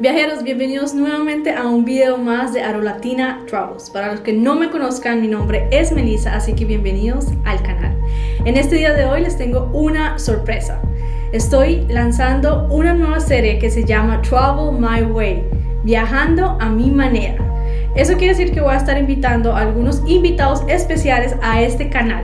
Viajeros, bienvenidos nuevamente a un video más de AruLatina Travels. Para los que no me conozcan, mi nombre es Melissa, así que bienvenidos al canal. En este día de hoy les tengo una sorpresa. Estoy lanzando una nueva serie que se llama Travel My Way, viajando a mi manera. Eso quiere decir que voy a estar invitando a algunos invitados especiales a este canal.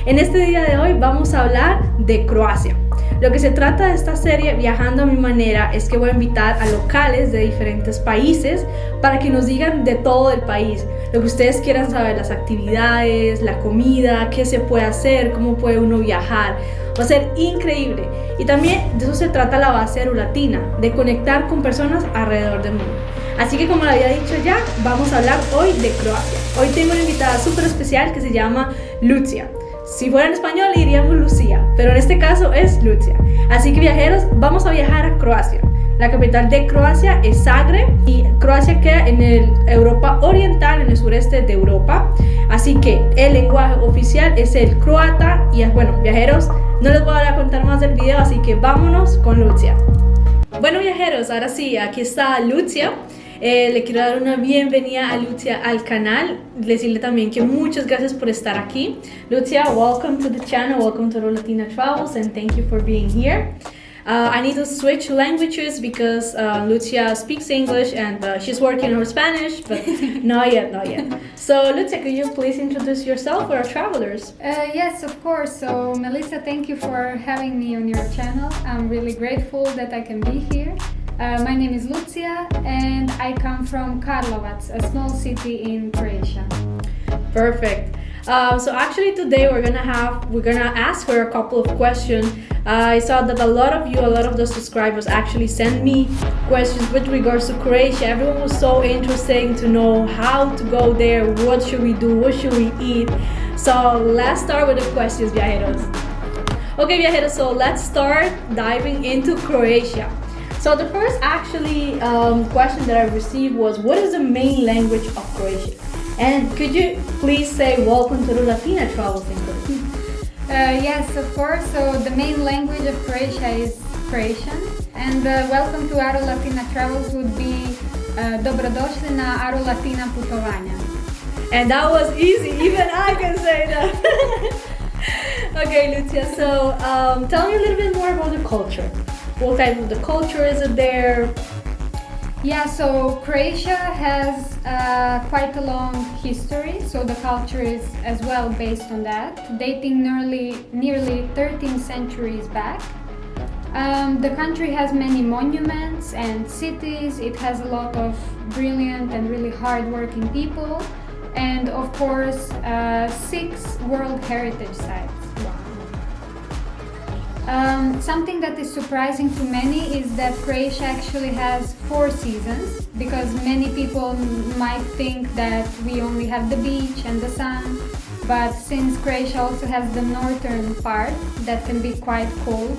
En este día de hoy vamos a hablar de Croacia. Lo que se trata de esta serie, Viajando a mi manera, es que voy a invitar a locales de diferentes países para que nos digan de todo el país, lo que ustedes quieran saber, las actividades, la comida, qué se puede hacer, cómo puede uno viajar. Va a ser increíble. Y también de eso se trata la base AruLatina, de conectar con personas alrededor del mundo. Así que como lo había dicho ya, vamos a hablar hoy de Croacia. Hoy tengo una invitada súper especial que se llama Lucia. Si fuera en español diríamos Lucía, pero en este caso es Lucia. Así que viajeros, vamos a viajar a Croacia. La capital de Croacia es Zagreb y Croacia queda en el Europa Oriental, en el sureste de Europa. Así que el lenguaje oficial es el croata y bueno, viajeros, no les voy a contar más del video, así que vámonos con Lucia. Bueno viajeros, ahora sí, aquí está Lucia. Le quiero dar una bienvenida a Lucia al canal, decirle también que muchas gracias por estar aquí. Lucia, welcome to the channel, welcome to AruLatina Travels, and thank you for being here. I need to switch languages because Lucia speaks English and she's working on her Spanish, but not yet. So Lucia, could you please introduce yourself for our travelers? Yes, of course. So Melissa, thank you for having me on your channel. I'm really grateful that I can be here. My name is Lucia and I come from Karlovac, a small city in Croatia. Perfect. So actually today we're gonna ask her a couple of questions. I saw that a lot of the subscribers actually sent me questions with regards to Croatia. Everyone was so interested to know how to go there, what should we do, what should we eat. So let's start with the questions, viajeros. Okay, viajeros, so let's start diving into Croatia. So the first question that I received was, what is the main language of Croatia? And could you please say welcome to AruLatina Travels in Croatian? Yes, of course. So the main language of Croatia is Croatian. And welcome to AruLatina Travels would be dobrodošli na AruLatina putovanja. And that was easy, even I can say that. Okay, Lucia, so tell me a little bit more about the culture. What type of the culture is it there? Yeah, so Croatia has quite a long history, so the culture is as well based on that, dating nearly 13 centuries back. The country has many monuments and cities. It has a lot of brilliant and really hard-working people, and of course 6 World Heritage Sites. Something that is surprising to many is that Croatia actually has 4 seasons, because many people might think that we only have the beach and the sun, but since Croatia also has the northern part that can be quite cold,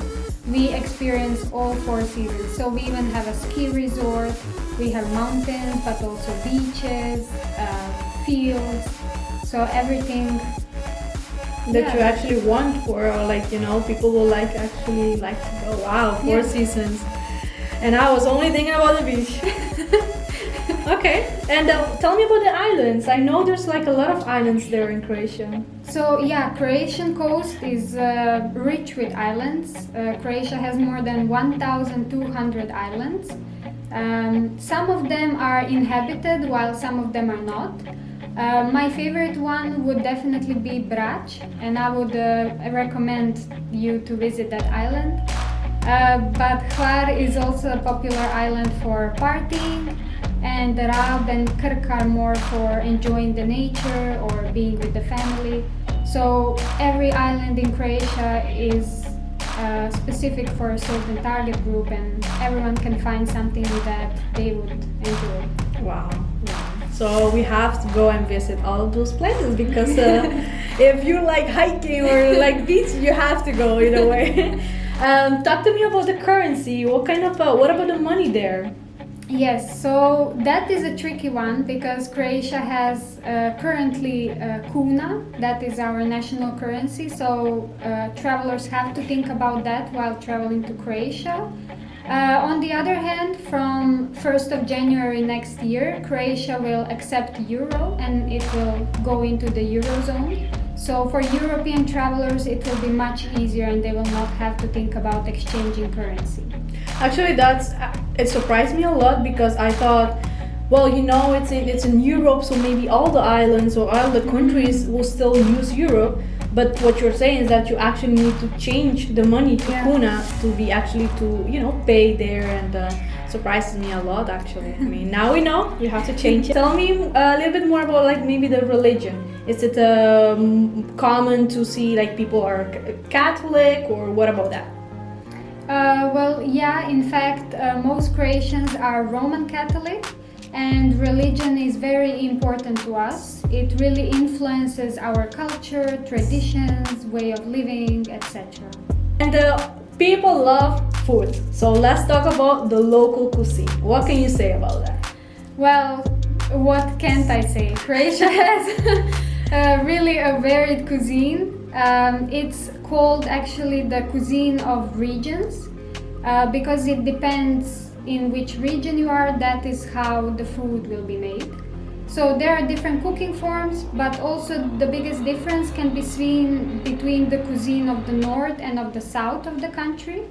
we experience all 4 seasons. So we even have a ski resort, we have mountains, but also beaches, fields, so everything that you actually want for, or people will like to go. Wow, 4 seasons, and I was only thinking about the beach. Okay, and tell me about the islands. I know there's a lot of islands there in Croatia. So yeah, Croatian coast is rich with islands. Croatia has more than 1,200 islands. Some of them are inhabited while some of them are not. My favorite one would definitely be Brač, and I would recommend you to visit that island. But Hvar is also a popular island for partying, and Rab and Krk are more for enjoying the nature or being with the family. So every island in Croatia is specific for a certain target group, and everyone can find something that they would enjoy. Wow. So we have to go and visit all of those places, because if you like hiking or like beach, you have to go either way. Talk to me about the currency. What about the money there? Yes, so that is a tricky one, because Croatia has currently kuna, that is our national currency, so travelers have to think about that while traveling to Croatia. On the other hand, from 1st of January next year, Croatia will accept euro and it will go into the eurozone. So for European travelers, it will be much easier and they will not have to think about exchanging currency. Actually, it surprised me a lot because I thought, well, you know, it's in Europe, so maybe all the islands or all the countries will still use euro. But what you're saying is that you actually need to change the money to kuna to be actually to pay there, and surprises me a lot actually. I mean, now we know we have to change it. Tell me a little bit more about like maybe the religion. Is it common to see like people are Catholic, or what about that? Well, yeah, in fact, most Croatians are Roman Catholic, and religion is very important to us. It really influences our culture, traditions, way of living, etc. And people love food, so let's talk about the local cuisine. What can you say about that? Well, what can't I say? Croatia has really a varied cuisine. It's called actually the cuisine of regions because it depends in which region you are, that is how the food will be made. So there are different cooking forms, but also the biggest difference can be seen between the cuisine of the north and of the south of the country.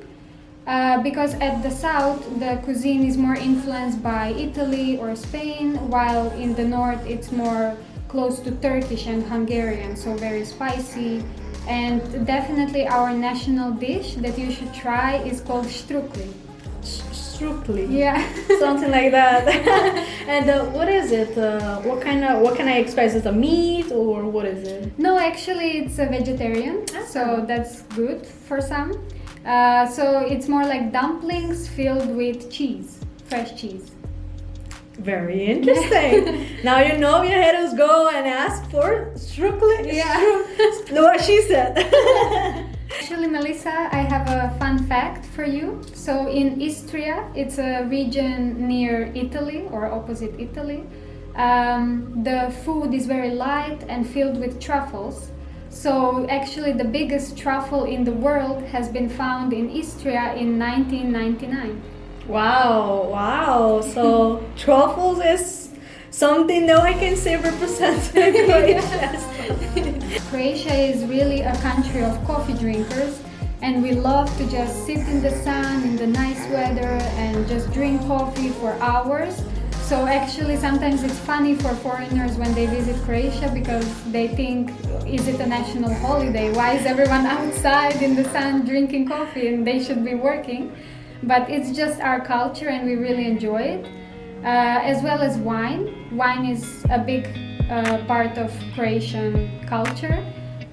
Because at the south, the cuisine is more influenced by Italy or Spain, while in the north it's more close to Turkish and Hungarian, so very spicy. And definitely our national dish that you should try is called strukli. Strukli. Yeah. Something like that. And what is it? What can I expect? Is it a meat or what is it? No, actually it's a vegetarian, so that's good for some. So it's more like dumplings filled with cheese, fresh cheese. Very interesting. Now you know Viajeros go and ask for strukli. Yeah. What she said. Actually, Melissa, I have a fun fact for you. So in Istria, it's a region near Italy or opposite Italy. The food is very light and filled with truffles. So actually the biggest truffle in the world has been found in Istria in 1999. Wow. So truffles is something that I can say represents Croatia. Croatia is really a country of coffee drinkers, and we love to just sit in the sun in the nice weather and just drink coffee for hours. So actually sometimes it's funny for foreigners when they visit Croatia because they think, is it a national holiday? Why is everyone outside in the sun drinking coffee and they should be working? But it's just our culture and we really enjoy it. As well as wine. Wine is a big part of Croatian culture.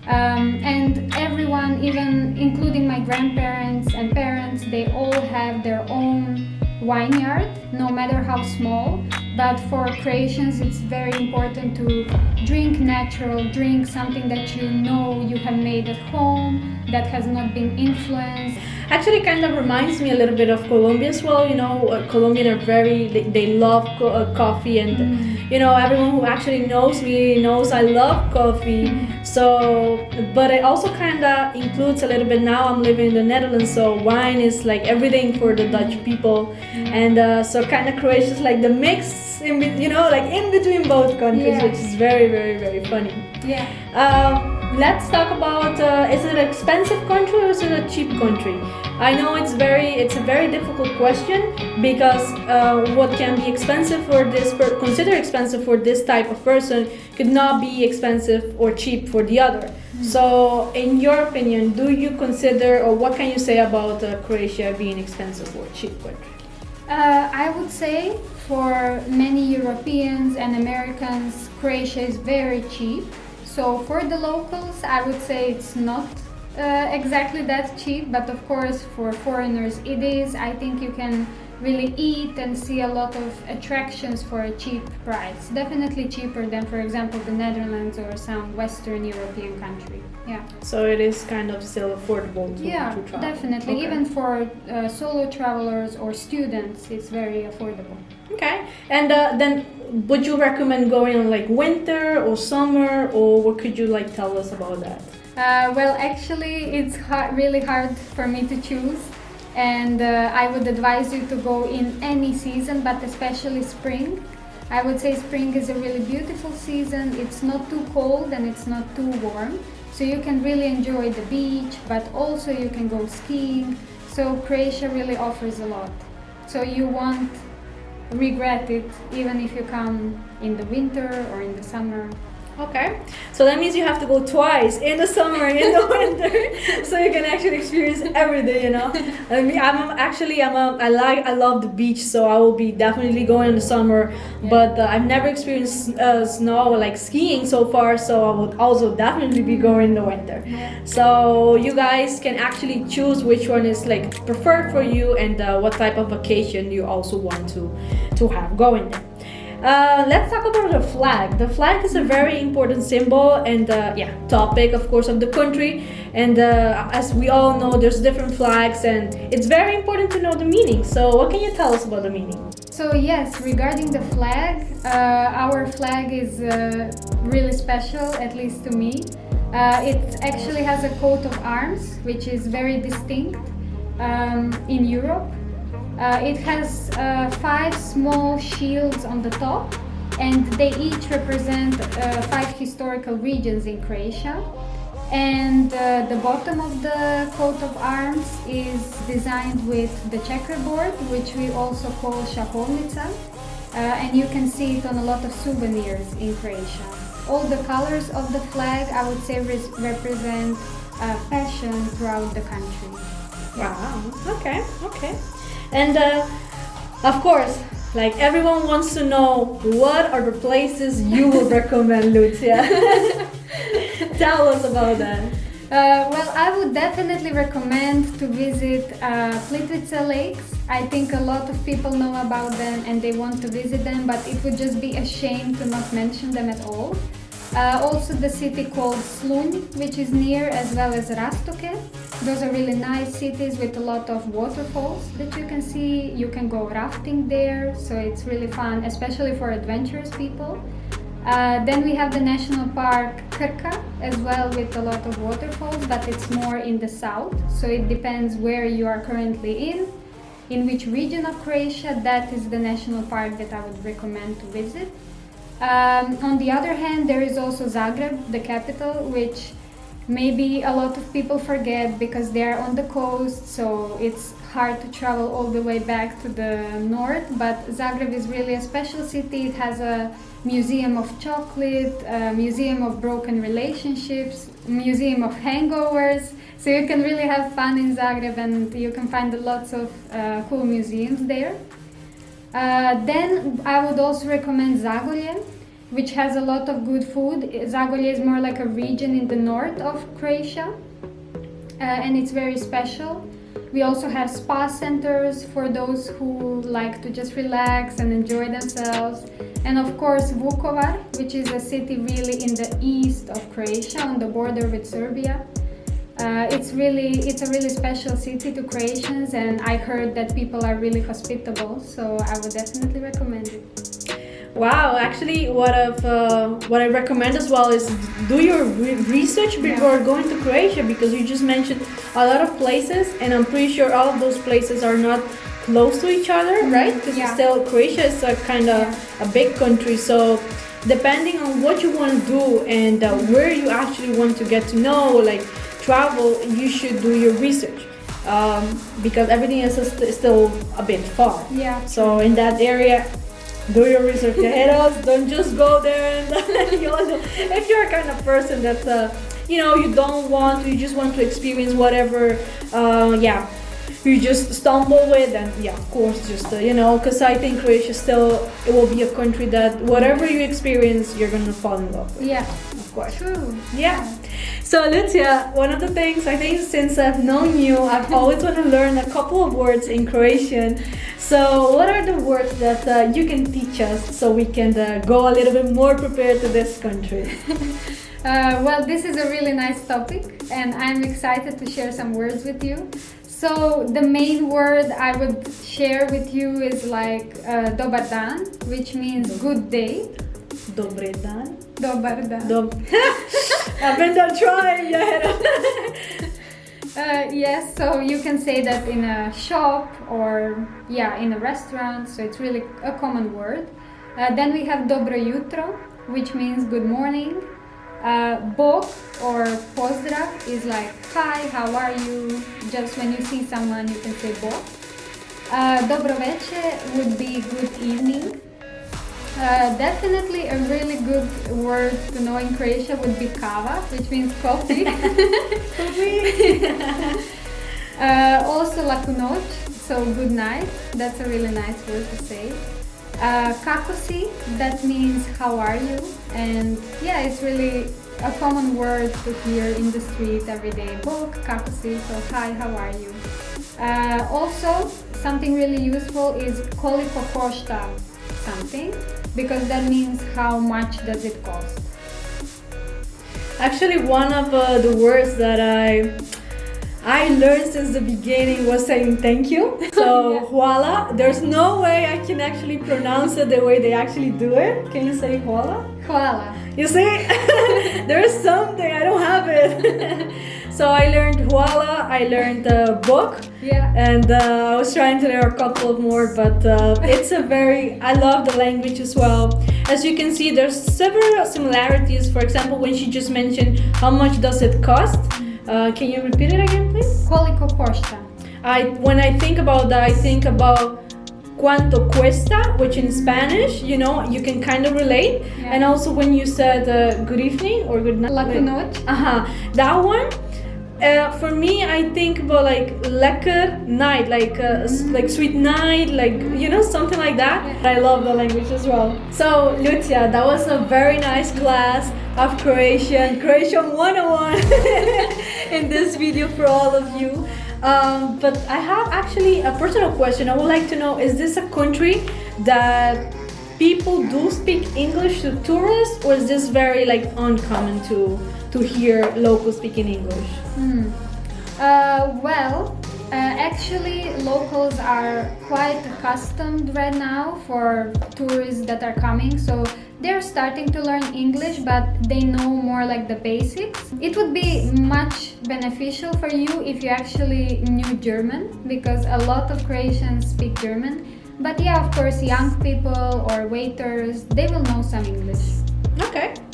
And everyone, even including my grandparents and parents, they all have their own vineyard, no matter how small. But for Croatians, it's very important to drink natural, drink something that you know you have made at home, that has not been influenced. Actually, kind of reminds me a little bit of Colombia as well. You know, Colombian are they love coffee, and you know, everyone who actually knows me knows I love coffee. So, but it also kind of includes a little bit. Now I'm living in the Netherlands, so wine is like everything for the Dutch people, and so kind of Croatia is like the mix, like in between both countries, which is very, very, very funny. Yeah. Let's talk about, is it an expensive country or is it a cheap country? I know it's a very difficult question because what can be expensive for consider expensive for this type of person could not be expensive or cheap for the other. So in your opinion, do you consider, or what can you say about Croatia being expensive or cheap country? I would say for many Europeans and Americans, Croatia is very cheap. So for the locals, I would say it's not exactly that cheap, but of course for foreigners it is. I think you can really eat and see a lot of attractions for a cheap price. Definitely cheaper than, for example, the Netherlands or some Western European country. Yeah. So it is kind of still affordable to travel. Definitely. Okay. Even for solo travelers or students, it's very affordable. Okay. And then would you recommend going on like winter or summer, or what could you like tell us about that? Well, actually, it's really hard for me to choose and I would advise you to go in any season, but especially spring. I would say spring is a really beautiful season. It's not too cold and it's not too warm, so you can really enjoy the beach, but also you can go skiing. So Croatia really offers a lot, so you won't regret it even if you come in the winter or in the summer. Okay, so that means you have to go twice, in the summer and in the winter, so you can actually experience everything, you know. I mean, I love the beach, so I will be definitely going in the summer. Yeah. But I've never experienced snow, like skiing so far, so I would also definitely be going in the winter. Yeah. So you guys can actually choose which one is like preferred for you, and what type of vacation you also want to have going there. Let's talk about the flag. The flag is a very important symbol and topic, of course, of the country. And as we all know, there's different flags, and it's very important to know the meaning. So what can you tell us about the meaning? So yes, regarding the flag, our flag is really special, at least to me. It actually has a coat of arms, which is very distinct in Europe. It has 5 small shields on the top, and they each represent 5 historical regions in Croatia. And the bottom of the coat of arms is designed with the checkerboard, which we also call šahovnica, and you can see it on a lot of souvenirs in Croatia. All the colors of the flag, I would say, represent passion throughout the country. Wow, okay. And of course, like everyone wants to know, what are the places you would recommend, Lucia? Tell us about that. Well, I would definitely recommend to visit Plitvice lakes. I think a lot of people know about them and they want to visit them, but it would just be a shame to not mention them at all. Also the city called Slunj, which is near, as well as Rastoke. Those are really nice cities with a lot of waterfalls that you can see. You can go rafting there, so it's really fun, especially for adventurous people. Then we have the national park Krka as well, with a lot of waterfalls, but it's more in the south, so it depends where you are currently in which region of Croatia. That is the national park that I would recommend to visit. On the other hand, there is also Zagreb, the capital, which maybe a lot of people forget because they are on the coast, so it's hard to travel all the way back to the north. But Zagreb is really a special city. It has a museum of chocolate, a museum of broken relationships, a museum of hangovers, so you can really have fun in Zagreb, and you can find lots of cool museums there. Then I would also recommend Zagorje, which has a lot of good food. Zagorje is more like a region in the north of Croatia, and it's very special. We also have spa centers for those who like to just relax and enjoy themselves. And of course Vukovar, which is a city really in the east of Croatia on the border with Serbia. It's a really special city to Croatians, and I heard that people are really hospitable, so I would definitely recommend it. Wow, actually what I recommend as well is do your research before going to Croatia, because you just mentioned a lot of places, and I'm pretty sure all of those places are not close to each other, right? Because still Croatia is a kind of a big country, so depending on what you want to do and where you actually want to get to know, like travel, you should do your research, because everything is still a bit far. Yeah. So in that area, do your research ahead of us. Don't just go there and if you're a kind of person that you just want to experience whatever you just stumble with, and of course just because I think Croatia still, it will be a country that whatever you experience, you're gonna fall in love with. Yeah, of course. True. Yeah. So Lucia, one of the things I think, since I've known you, I've always want to learn a couple of words in Croatian. So what are the words that you can teach us so we can go a little bit more prepared to this country? Well, this is a really nice topic, and I'm excited to share some words with you. So the main word I would share with you is like dobar dan, which means good day. Dobre dan. Dobar dan. I've been trying. Yes, so you can say that in a shop or in a restaurant, so it's really a common word. Then we have dobro jutro, which means good morning. Bog or pozdrav is like hi, how are you? Just when you see someone, you can say bog. Dobro veče would be good evening. Definitely a really good word to know in Croatia would be kava, which means coffee. Also laku noć, so good night. That's a really nice word to say. Kako si, that means how are you? And it's really a common word to hear in the street every day. Bog, kako si, so hi, how are you? Also, something really useful is koliko košta something, because that means how much does it cost. Actually, one of the words that I learned since the beginning was saying thank you. So hvala. There's no way I can actually pronounce it the way they actually do it. Can you say hvala? Hvala. You see, there's something I don't have it. So I learned hvala. I learned book. Yeah. And I was trying to learn a couple of more, but I love the language as well. As you can see, there's several similarities. For example, when she just mentioned how much does it cost, can you repeat it again, please? Koliko košta. When I think about that, I think about cuánto cuesta, which in Spanish, you can kind of relate. Yeah. And also when you said good evening or good night. Laku noć. That one. For me, I think about like lekker night, like sweet night, something like that. Yeah. I love the language as well. So, Lucia, that was a very nice class of Croatian 101 in this video for all of you. But I have actually a personal question. I would like to know, is this a country that people do speak English to tourists, or is this very uncommon to hear locals speaking English? Actually, locals are quite accustomed right now for tourists that are coming, so they're starting to learn English, but they know more like the basics. It would be much beneficial for you if you actually knew German, because a lot of Croatians speak German. But of course, young people or waiters, they will know some English.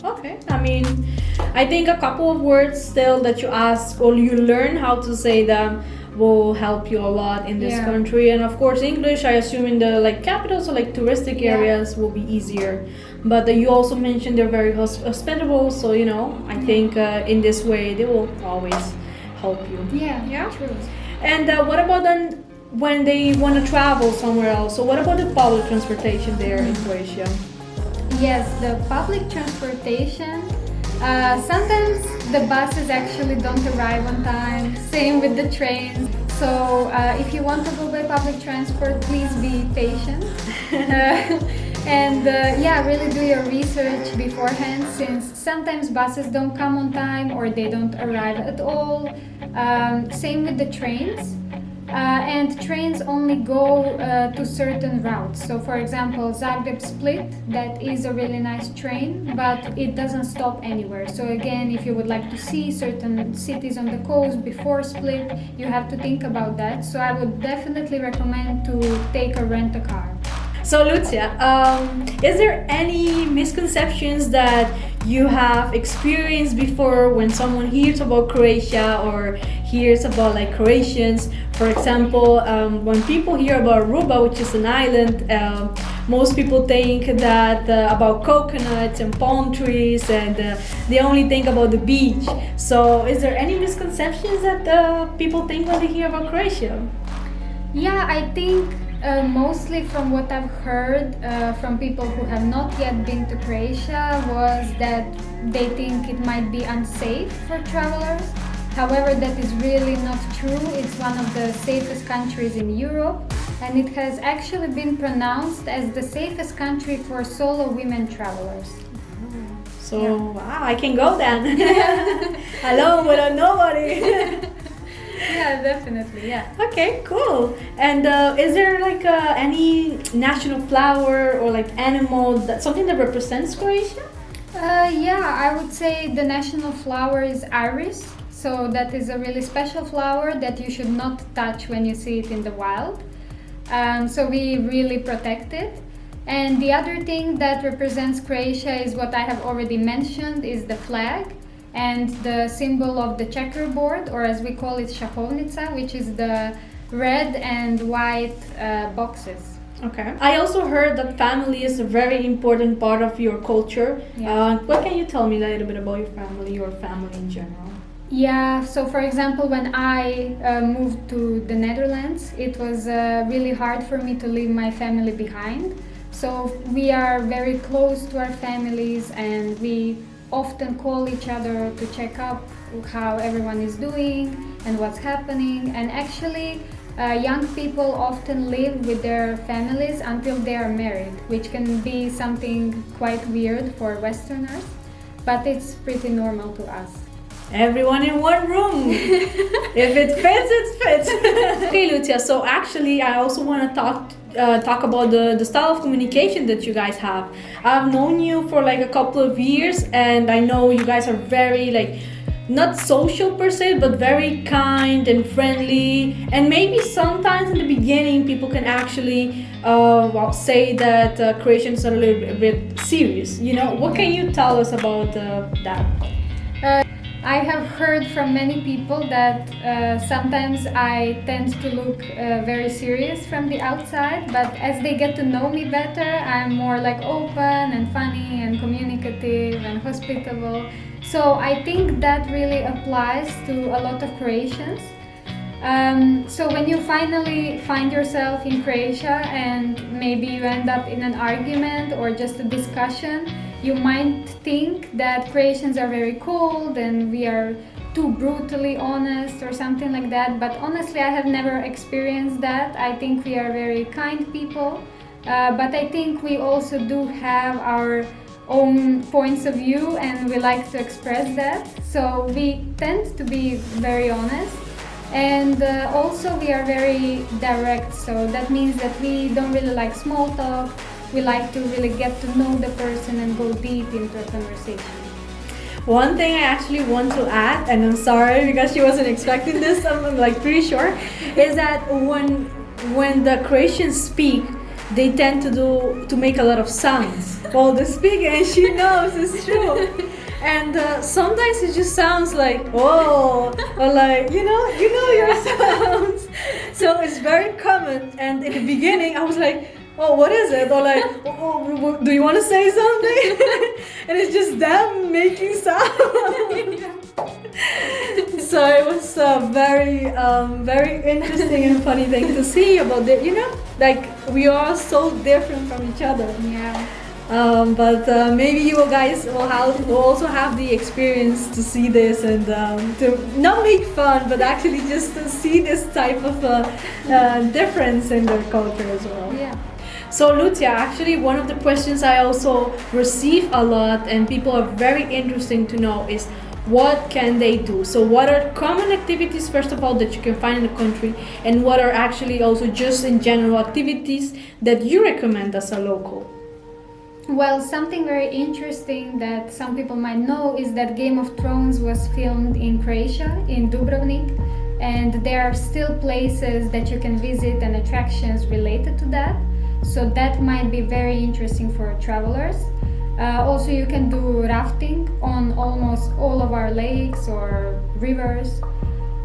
Okay. I mean, I think a couple of words still that you ask or you learn how to say them will help you a lot in this country. And of course, English, I assume in the capitals or touristic areas will be easier. But you also mentioned they're very hospitable, so I think in this way they will always help you. Yeah, true. And what about then when they want to travel somewhere else? So what about the public transportation there in Croatia? Yes, the public transportation. Sometimes the buses actually don't arrive on time. Same with the trains. So if you want to go by public transport, please be patient. And really do your research beforehand, since sometimes buses don't come on time or they don't arrive at all. Same with the trains. And trains only go to certain routes. So for example, Zagreb-Split, that is a really nice train, but it doesn't stop anywhere. So again, if you would like to see certain cities on the coast before Split, you have to think about that. So I would definitely recommend to take a rent-a-car. So Lucia, is there any misconceptions that you have experienced before when someone hears about Croatia or hears about Croatians? For example, when people hear about Aruba, which is an island, most people think that about coconuts and palm trees, and they only think about the beach. So is there any misconceptions that people think when they hear about Croatia? Yeah, I think mostly from what I've heard from people who have not yet been to Croatia was that they think it might be unsafe for travelers. However, that is really not true. It's one of the safest countries in Europe, and it has actually been pronounced as the safest country for solo women travelers. So, wow, I can go then. Alone without nobody. Yeah, definitely, yeah. Okay, cool. And is there any national flower or animal, something that represents Croatia? I would say the national flower is iris. So that is a really special flower that you should not touch when you see it in the wild. So we really protect it. And the other thing that represents Croatia is what I have already mentioned, is the flag and the symbol of the checkerboard, or as we call it, šahovnica, which is the red and white boxes. Okay. I also heard that family is a very important part of your culture. Yeah. What can you tell me a little bit about your family or family in general? Yeah, so for example, when I moved to the Netherlands, it was really hard for me to leave my family behind. So we are very close to our families, and we often call each other to check up how everyone is doing and what's happening. And actually, young people often live with their families until they are married, which can be something quite weird for Westerners, but it's pretty normal to us. Everyone in one room. If it fits, it fits. Okay, Lucia. So actually, I also want to talk about the style of communication that you guys have. I've known you for like a couple of years, and I know you guys are very like not social per se, but very kind and friendly. And maybe sometimes in the beginning, people can actually say that Croatian is a little bit serious. You know, what can you tell us about that? I have heard from many people that sometimes I tend to look very serious from the outside, but as they get to know me better, I'm more like open and funny and communicative and hospitable. So I think that really applies to a lot of Croatians. So when you finally find yourself in Croatia and maybe you end up in an argument or just a discussion, you might think that Croatians are very cold and we are too brutally honest or something like that, but honestly I have never experienced that. I think we are very kind people, but I think we also do have our own points of view and we like to express that. So we tend to be very honest, and also we are very direct, so that means that we don't really like small talk. We like to really get to know the person and go deep into a conversation. One thing I actually want to add, and I'm sorry because she wasn't expecting this, I'm like pretty sure, is that when the Croatians speak, they tend to make a lot of sounds while they speak, and she knows it's true. And sometimes it just sounds like oh, or like you know your sounds. So it's very common. And in the beginning, I was like, oh, what is it? Or like, oh, do you want to say something? And it's just them making sound. So it was a very interesting and funny thing to see about it. You know, like we are so different from each other. Yeah. But maybe you guys will also have the experience to see this and to not make fun, but actually just to see this type of difference in their culture as well. Yeah. So Lucia, actually one of the questions I also receive a lot and people are very interesting to know is what can they do? So what are common activities, first of all, that you can find in the country, and what are actually also just in general activities that you recommend as a local? Well, something very interesting that some people might know is that Game of Thrones was filmed in Croatia, in Dubrovnik, and there are still places that you can visit and attractions related to that. So that might be very interesting for travelers. Also, you can do rafting on almost all of our lakes or rivers.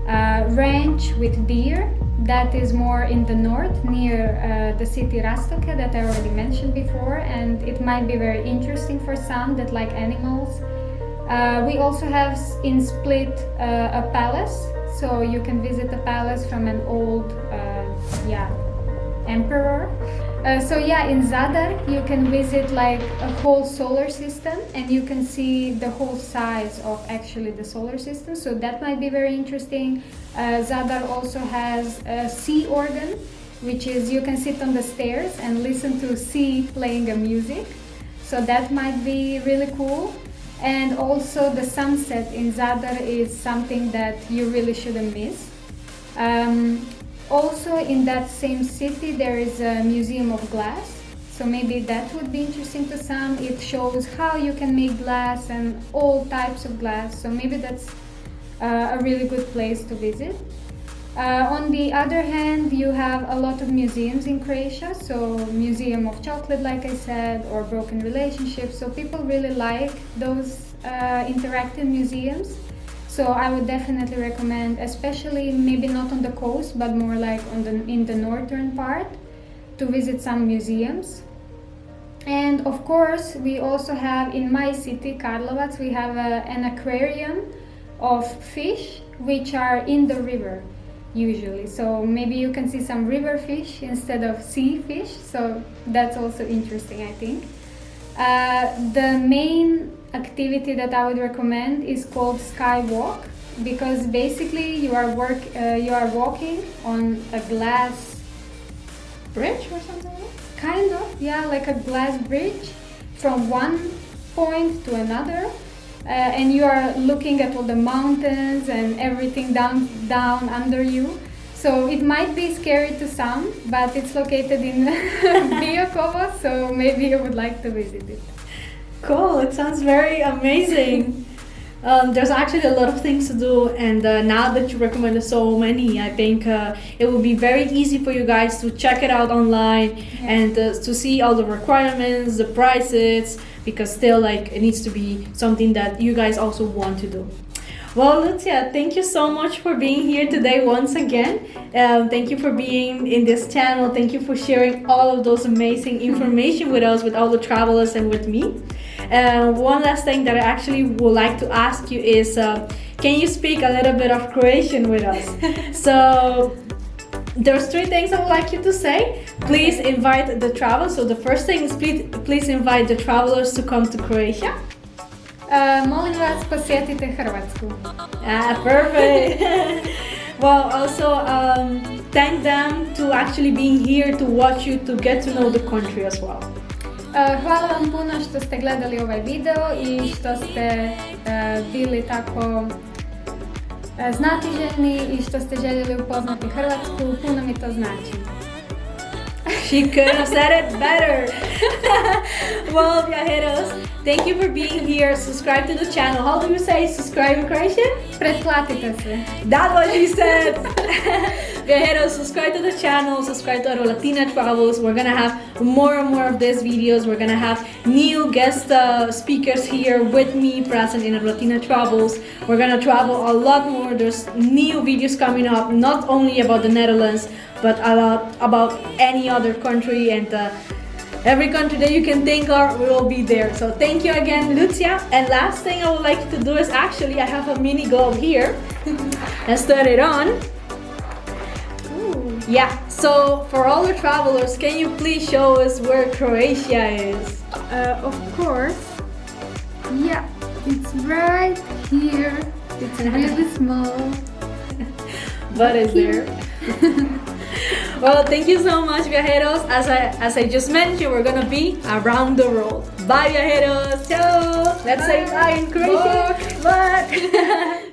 Ranch with deer, that is more in the north near the city Rastoke that I already mentioned before, and it might be very interesting for some that like animals. We also have in Split a palace, so you can visit a palace from an old emperor. In Zadar you can visit like a whole solar system and you can see the whole size of actually the solar system, so that might be very interesting. Zadar also has a sea organ, which is you can sit on the stairs and listen to sea playing a music, so that might be really cool. And also the sunset in Zadar is something that you really shouldn't miss. Also in that same city there is a museum of glass, so maybe that would be interesting to some. It shows how you can make glass and all types of glass, so maybe that's a really good place to visit. On the other hand, you have a lot of museums in Croatia, so Museum of Chocolate, like I said, or Broken Relationships, so people really like those interactive museums. So I would definitely recommend, especially maybe not on the coast, but more like in the northern part, to visit some museums. And of course, we also have in my city, Karlovac, we have an aquarium of fish which are in the river usually. So maybe you can see some river fish instead of sea fish. So that's also interesting, I think. The main activity that I would recommend is called skywalk, because basically you are walking on a glass Bridge or something? kind of, yeah, like a glass bridge from one point to another, and you are looking at all the mountains and everything down under you. So it might be scary to some, but it's located in Biokovo, so maybe you would like to visit it. Cool, it sounds very amazing. There's actually a lot of things to do, and now that you recommended so many, I think it will be very easy for you guys to check it out online and to see all the requirements, the prices, because still like it needs to be something that you guys also want to do. Well, Lucia, thank you so much for being here today once again. Thank you for being in this channel. Thank you for sharing all of those amazing information with us, with all the travelers and with me. One last thing that I actually would like to ask you is, can you speak a little bit of Croatian with us? So there's 3 things I would like you to say. Please invite the travelers. So the first thing is please invite the travelers to come to Croatia. Molim vas, posjetite Hrvatsku. Perfect. Well, also thank them to actually being here to watch you, to get to know the country as well. Hvala vam puno što ste gledali ovaj video i što ste bili tako znatiželjni i što ste željeli upoznati Hrvatsku. Puno mi to znači. She could have said it better. Well, Viajeros, thank you for being here. Subscribe to the channel. How do you say subscribe in Croatian? Pretplatite se. That's what she said. Viajeros, subscribe to the channel. Subscribe to AruLatina Travels. We're gonna have more and more of these videos. We're gonna have new guest speakers here with me present in AruLatina Travels. We're gonna travel a lot more. There's new videos coming up, not only about the Netherlands, but a lot about any other country, and every country that you can think of, we will be there. So thank you again, Lucia. And last thing I would like to do is, actually I have a mini glove here. Let's turn it on. Ooh. Yeah, so for all the travelers, can you please show us where Croatia is? Of course. Yeah, it's right here. It's really small. But it's there. Well, thank you so much, Viajeros. As I just mentioned, we're gonna be around the world. Bye, Viajeros. Ciao. Let's say bye in Croatian. Bye.